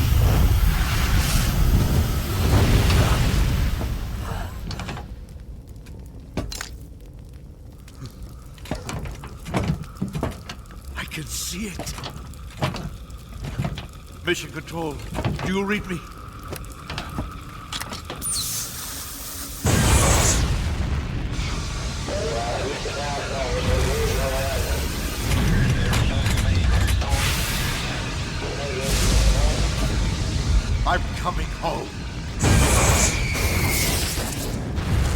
I can see it. Mission Control, do you read me? I'm coming home.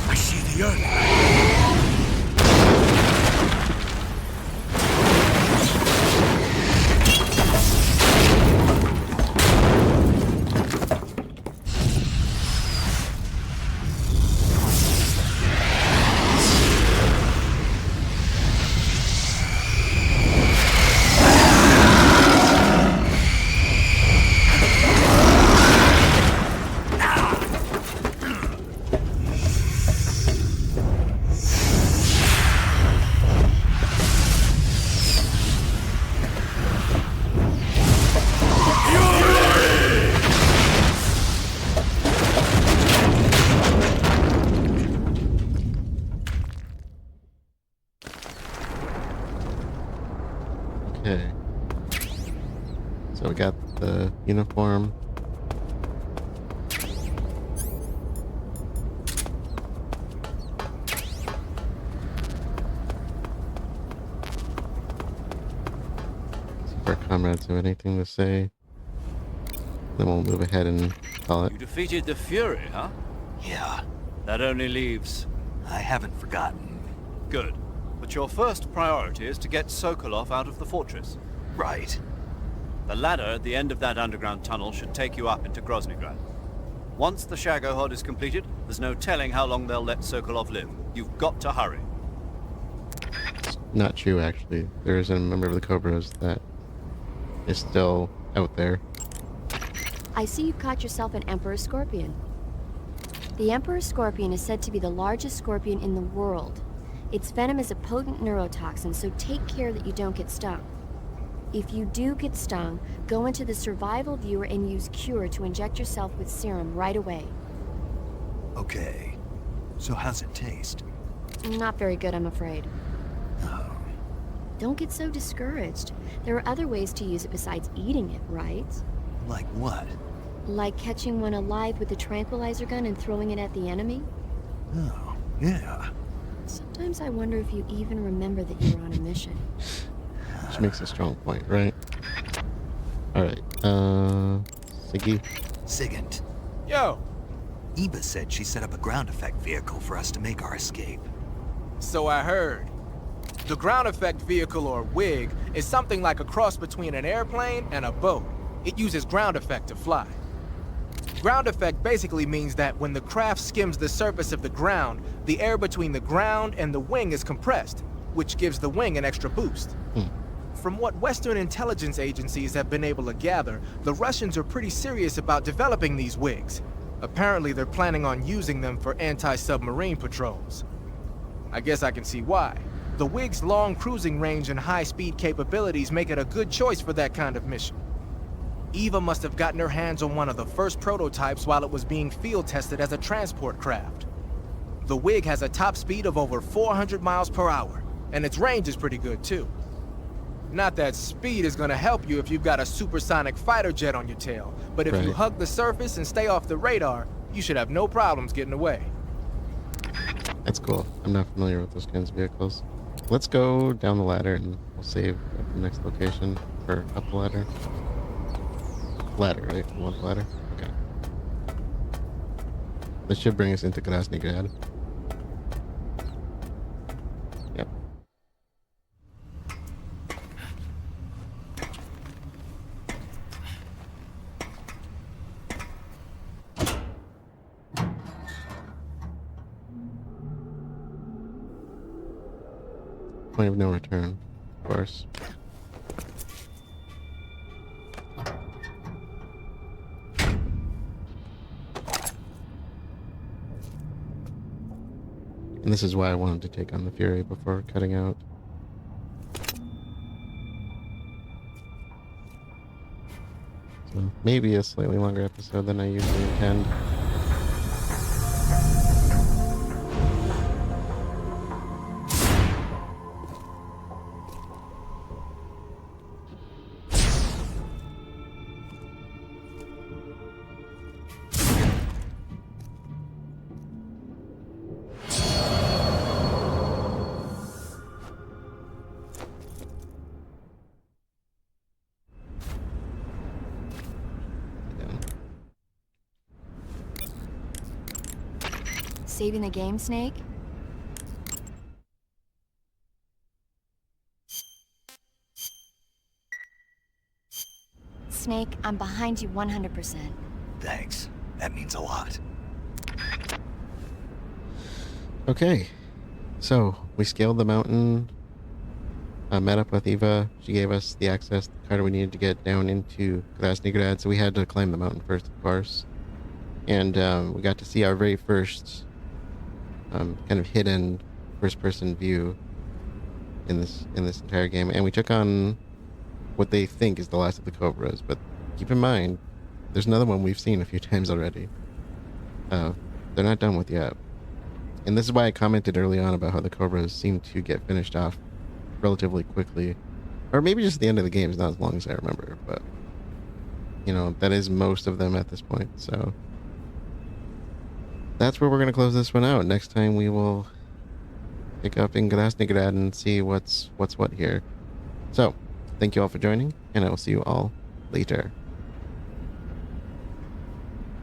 I see the Earth. Okay. So we got the uniform. See if our comrades have anything to say. Then we'll move ahead and call it. You defeated the Fury, huh? Yeah, That only leaves... I haven't forgotten. Good. But your first priority is to get Sokolov out of the fortress. Right. The ladder at the end of that underground tunnel should take you up into Groznyj. Once the Shagohod is completed, there's no telling how long they'll let Sokolov live. You've got to hurry. Not true, actually. There is a member of the Cobras that is still out there. I see you've caught yourself an Emperor Scorpion. The Emperor Scorpion is said to be the largest scorpion in the world. Its venom is a potent neurotoxin, so take care that you don't get stung. If you do get stung, go into the survival viewer and use Cure to inject yourself with serum right away. Okay. So how's it taste? Not very good, I'm afraid. Oh. Don't get so discouraged. There are other ways to use it besides eating it, right? Like what? Like catching one alive with a tranquilizer gun and throwing it at the enemy? Oh, yeah. Sometimes I wonder if you even remember that you're on a mission. Which makes a strong point, right? Alright, Siggy. Sigint. Yo! Eva said she set up a ground effect vehicle for us to make our escape. So I heard. The ground effect vehicle, or WIG, is something like a cross between an airplane and a boat. It uses ground effect to fly. Ground effect basically means that when the craft skims the surface of the ground, the air between the ground and the wing is compressed, which gives the wing an extra boost. From what Western intelligence agencies have been able to gather, the Russians are pretty serious about developing these WIGs. Apparently they're planning on using them for anti-submarine patrols. I guess I can see why. The WIG's long cruising range and high-speed capabilities make it a good choice for that kind of mission. Eva must have gotten her hands on one of the first prototypes while it was being field tested as a transport craft. The WIG has a top speed of over 400 miles per hour, and its range is pretty good too. Not that speed is gonna help you if you've got a supersonic fighter jet on your tail, but if you hug the surface and stay off the radar, you should have no problems getting away. That's cool. I'm not familiar with those kinds of vehicles. Let's go down the ladder and we'll save at the next location. Or up the ladder. Ladder, right? One ladder? Okay. This should bring us into Krasnogorje. Yep. Point of no return, of course. And this is why I wanted to take on the Fury before cutting out. So maybe a slightly longer episode than I usually intend. Saving the game, Snake? Snake, I'm behind you 100%. Thanks. That means a lot. Okay, so we scaled the mountain, met up with Eva. She gave us the access card we needed to get down into Krasnogorje, so we had to climb the mountain first, of course. And we got to see our very first kind of hidden first-person view in this entire game, and we took on what they think is the last of the Cobras. But keep in mind, there's another one we've seen a few times already. They're not done with yet. And this is why I commented early on about how the Cobras seem to get finished off relatively quickly. Or maybe just the end of the game is not as long as I remember, but you know, that is most of them at this point. So that's where we're going to close this one out. Next time we will pick up in Grad and see what's what here. So, thank you all for joining, and I will see you all later.